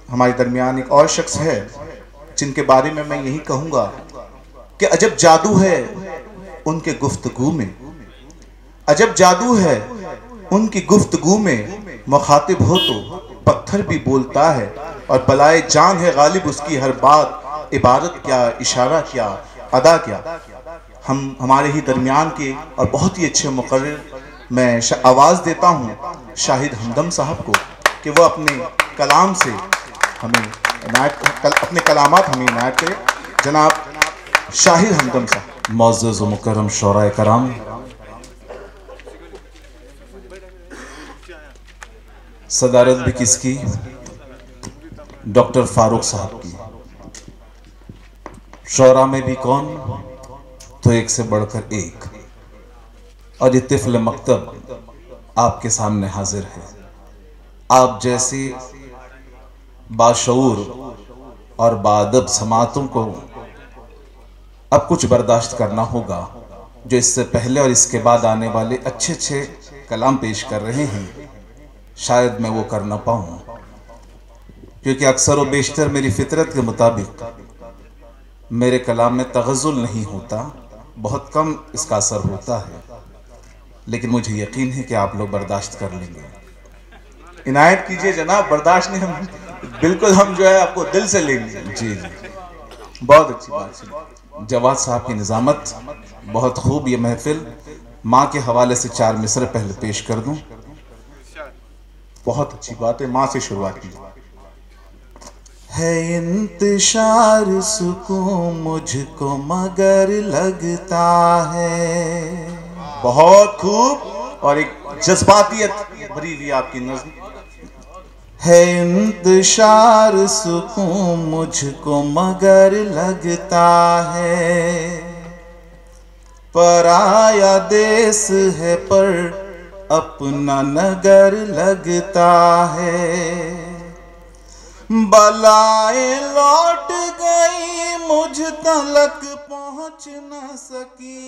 हमारे दरमियान एक और शख्स है जिनके बारे में मैं यही कहूंगा कि अजब जादू है उनके गुफ्तगू में, अजब जादू है उनकी गुफ्तगू में। मुखातिब हो तो पत्थर भी बोलता है और बलाए जान है गालिब उसकी हर बात। इबारत क्या, इशारा क्या, अदा क्या। हम हमारे ही दरमियान के और बहुत ही अच्छे मुकर्रिर मैं आवाज़ देता हूँ शाहिद हमदम साहब को कि वो अपने कलाम से हमें अपने कलामात हमें इनायत करे। जनाब शाहिद हमदम साहब। मुअज़्ज़ज़ व मुकर्रम शोराए कराम, सदारत भी किसकी? डॉक्टर फारूक साहब की। शोरा में भी कौन तो एक से बढ़कर एक, और ये तिफ़्ल मकतब आपके सामने हाजिर है। आप जैसी बाशऊर और बाअदब समातों को अब कुछ बर्दाश्त करना होगा जो इससे पहले और इसके बाद आने वाले अच्छे अच्छे कलाम पेश कर रहे हैं। शायद मैं वो कर ना पाऊँ, क्योंकि अक्सर व बेशतर मेरी फितरत के मुताबिक मेरे कलाम में तगज़्ज़ुल नहीं होता, बहुत कम इसका असर होता है। लेकिन मुझे यकीन है कि आप लोग बर्दाश्त कर लेंगे। इनायत कीजिए जनाब, बर्दाश्त नहीं, हम बिल्कुल हम जो है आपको दिल से लेंगे। जी जी, बहुत अच्छी बात। जवाद साहब की निज़ामत बहुत खूब। ये महफिल माँ के हवाले से 4 मिसरे पहले पेश कर दूं। बहुत अच्छी बात है, माँ से शुरुआत कीजिए। है इंतशार सुकून मुझको मगर लगता है। बहुत खूब, और एक जज्बातियत भरी हुई आपकी नज़्म। है इंतशार सुकून मुझको मगर लगता है, पराया देश है पर अपना नगर लगता है। बलाएं लौट गई मुझ तलक पहुंच न सकी।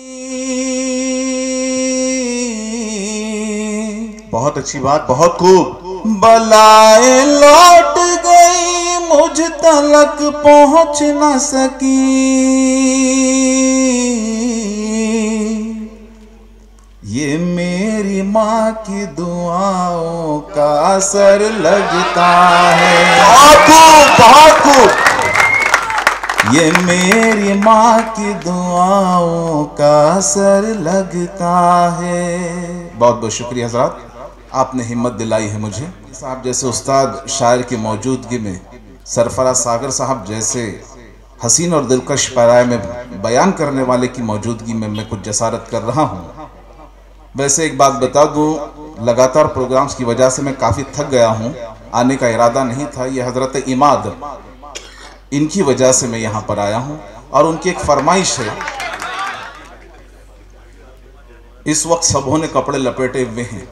बहुत अच्छी बात, बहुत खूब। बलाएं लौट गई मुझ तलक पहुंच न सकी। ये मेरी माँ की दुआओं का असर लगता है। बहुत खूब, बहुत खूब। ये मेरी माँ की दुआओं का असर लगता है। बहुत बहुत शुक्रिया हज़रात, आपने हिम्मत दिलाई है मुझे। साहब जैसे उस्ताद शायर की मौजूदगी में, सरफराज सागर साहब जैसे हसीन और दिलकश पैराए में बयान करने वाले की मौजूदगी में मैं कुछ जसारत कर रहा हूँ। वैसे एक बात बता दूँ, लगातार प्रोग्राम्स की वजह से मैं काफ़ी थक गया हूँ। आने का इरादा नहीं था। ये हज़रत इमाद, इनकी वजह से मैं यहाँ पर आया हूँ। और उनकी एक फरमाइश है, इस वक्त सबों ने कपड़े लपेटे हुए हैं,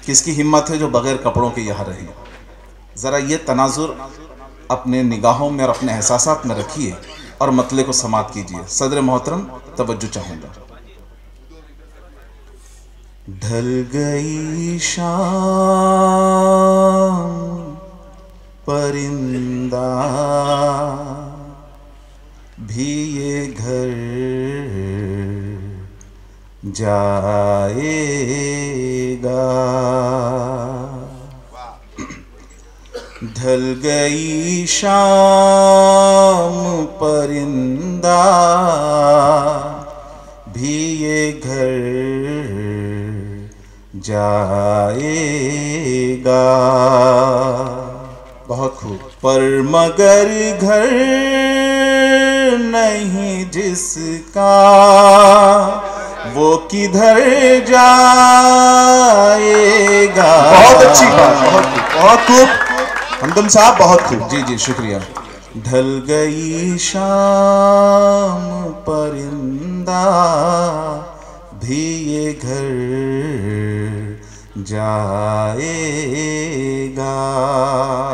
किसकी हिम्मत है जो बगैर कपड़ों के यहाँ रहे। ज़रा ये तनाजुर अपने निगाहों में और अपने एहसासात में रखिए और मतले को समाप्त कीजिए। सदर मोहतरम तवज्जो चाहूँगा। ढल गई शाम परिंदा भी ये घर जाएगा। ढल गई शाम परिंदा भी ये घर जाएगा। बहुत खूब। पर मगर घर नहीं जिसका वो किधर जाएगा। बहुत अच्छी बात, बहुत खूब हमदम साहब, बहुत खूब। जी जी शुक्रिया। ढल गई शाम परिंदा भी ये घर जाएगा।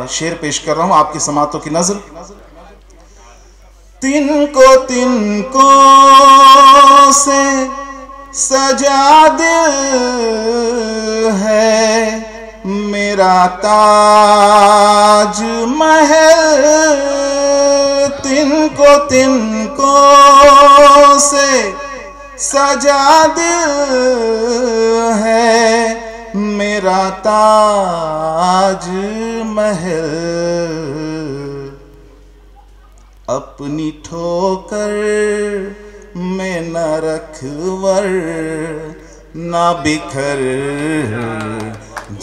शेर पेश कर रहा हूं आपकी समातों की नजर। तिनको तिनको से सजा दिल है मेरा ताज महल। तिनको तिनको से सजा दिल है मेरा ताज महल। अपनी ठोकर में न रखवर न बिखर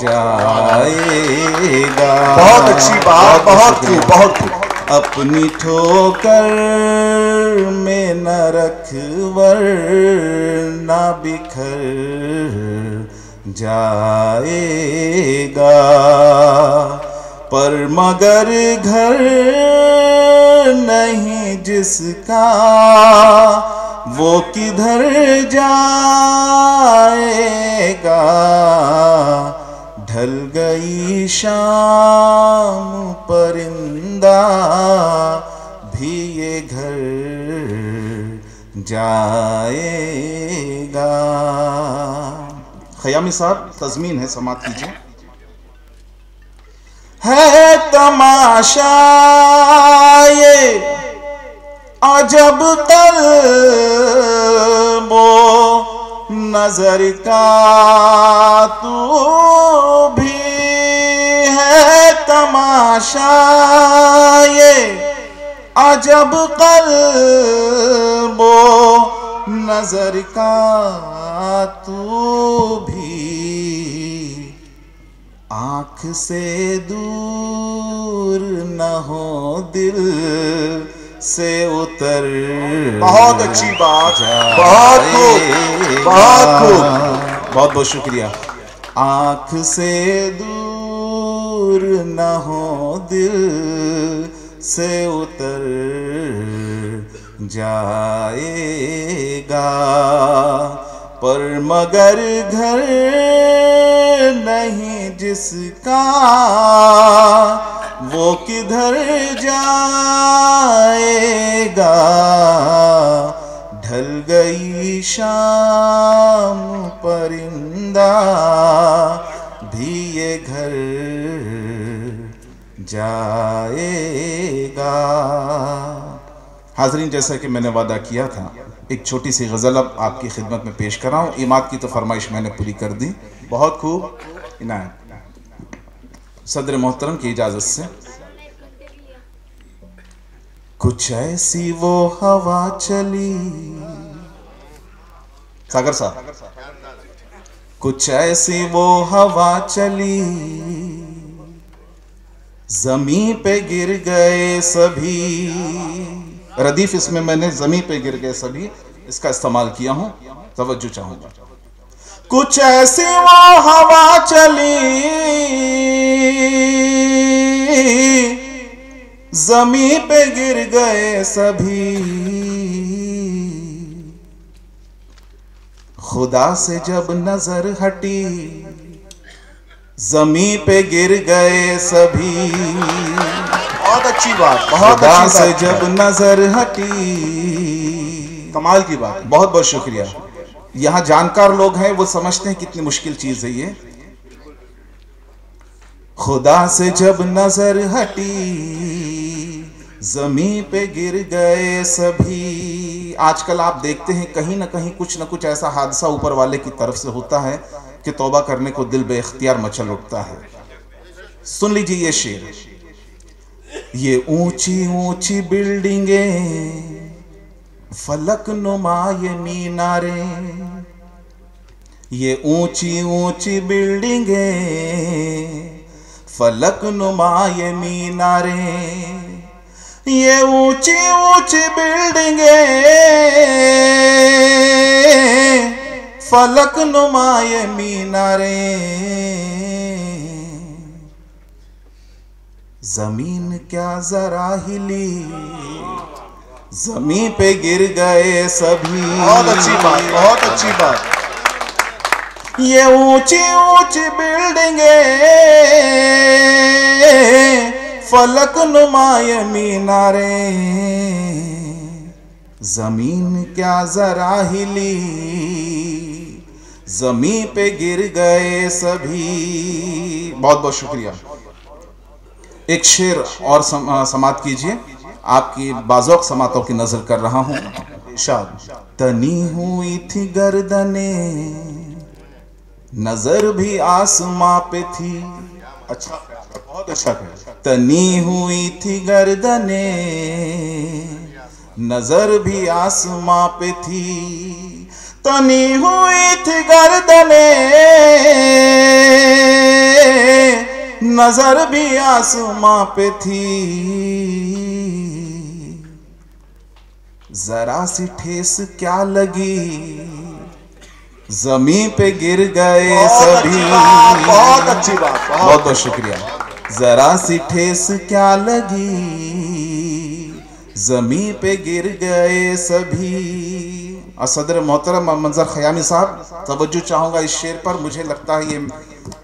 जाएगा। बहुत अच्छी बात, बहुत खूब, बहुत खूब। अपनी ठोकर में न रखवर न बिखर जाएगा। पर मगर घर नहीं जिसका वो किधर जाएगा। ढल गई शाम परिंदा भी ये घर जाएगा। खयामी साहब तज़मीन है, समात कीजिए। है तमाशा ये अजब तल्बो नजर का तू भी है। तमाशा ये अजब कल्बो नजर का तू भी। आँख से दूर न हो दिल से उतर। बहुत अच्छी बात, बहुत खूब, बहुत खूब। बहुत बहुत शुक्रिया। आँख से दूर न हो दिल से उतर जाएगा। पर मगर घर नहीं जिसका वो किधर जाएगा। ढल गई शाम परिंदा भी ये घर जाएगा। हाज़रीन, जैसा कि मैंने वादा किया था, एक छोटी सी गज़ल अब आपकी खिदमत में पेश कर रहा हूँ। इमाद की तो फरमाइश मैंने पूरी कर दी। बहुत खूब। इनायत सदर मोहतरम की इजाज़त से। कुछ ऐसी वो हवा चली, सागर साहब, कुछ ऐसी वो हवा चली ज़मीं पे गिर गए सभी। रदीफ इसमें मैंने ज़मीं पे गिर गए सभी इसका इस्तेमाल किया हूं, तवज्जो चाहूंगा। कुछ ऐसी वो हवा चली ज़मीं पे गिर गए सभी। खुदा से जब नजर हटी ज़मीं पे गिर गए सभी। बहुत अच्छी बात, बहुत खुदा अच्छी से बात। जब नजर हटी, कमाल की बात। बहुत बहुत शुक्रिया। यहाँ जानकार लोग हैं, वो समझते हैं कितनी मुश्किल चीज है ये। खुदा से जब नजर हटी जमीन पे गिर गए सभी। आजकल आप देखते हैं कहीं ना कहीं कुछ ना कुछ ऐसा हादसा ऊपर वाले की तरफ से होता है कि तौबा करने को दिल बेख्तियार मचल उठता है। सुन लीजिए ये शेर। ये ऊंची ऊंची बिल्डिंगें, फलक नुमा ये मीनारे, ये ऊंची ऊंची बिल्डिंगें, फलक नुमा ये मीनारे, ये ऊंची ऊंची बिल्डिंगें, फलक नुमाए मीनारे, जमीन क्या जरा हिली, जमीन पे गिर गए सभी। बहुत अच्छी बात, बहुत अच्छी बात। ये ऊंची ऊंची बिल्डिंगे फलक नुमाए मीनारे, जमीन क्या जरा हिली, जमीन पे गिर गए सभी। बहुत बहुत शुक्रिया। एक शेर और समात कीजिए। आपकी बाज़ौक़ समातों की नजर कर रहा हूं। इरशाद। तनी हुई थी गर्दने, नजर भी आसमां पे थी। अच्छा, बहुत अच्छा। तनी हुई थी गर्दने, नजर भी आसमां पे थी। तनी हुई थी गर्दने, नजर भी आसमां पे थी। जरा सी ठेस क्या लगी, जमीन पे गिर गए सभी। बहुत अच्छी बात। बहुत बहुत शुक्रिया। जरा सी ठेस क्या लगी, जमीन पे गिर गए सभी। और सदर मोहतरम मंजर खयामी साहब, तवज्जो चाहूंगा इस शेर पर। मुझे लगता है ये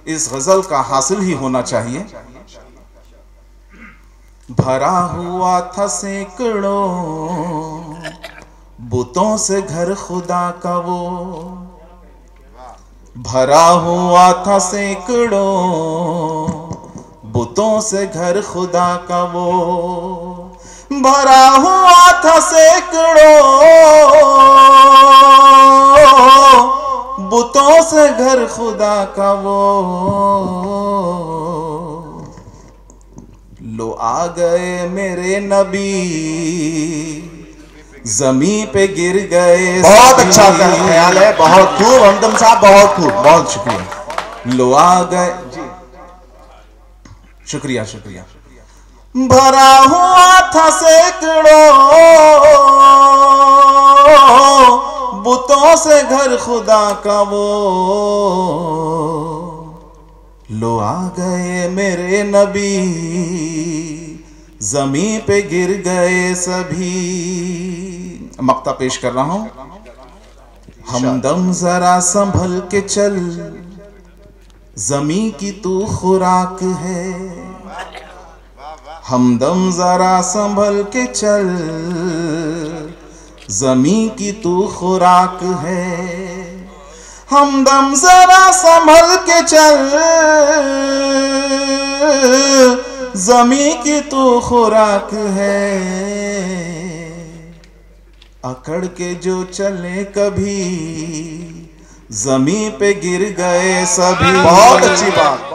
इस गजल का हासिल ही होना चाहिए। भरा हुआ था सैकड़ों बुतों से घर खुदा का वो, भरा हुआ था सैकड़ों बुतों से घर खुदा का वो, भरा हुआ था सैकड़ों बुतों से घर खुदा का वो। लो आ गए मेरे नबी, जमीन पे गिर गए। बहुत अच्छा ख्याल है, बहुत खूब हमदम साहब, बहुत खूब, बहुत शुक्रिया। लो आ गए, शुक्रिया शुक्रिया। भरा हुआ था सैकड़ों बुतों से घर खुदा का वो, लो आ गए मेरे नबी, जमीन पे गिर गए सभी। मक्ता पेश कर रहा हूं। हमदम जरा संभल के चल, जमीन की तू खुराक है। हमदम जरा संभल के चल, जमीन की तू खुराक है। हमदम जरा संभल के चल, जमीन की तू खुराक है। अकड़ के जो चले कभी, जमीन पे गिर गए सभी। बहुत अच्छी बात।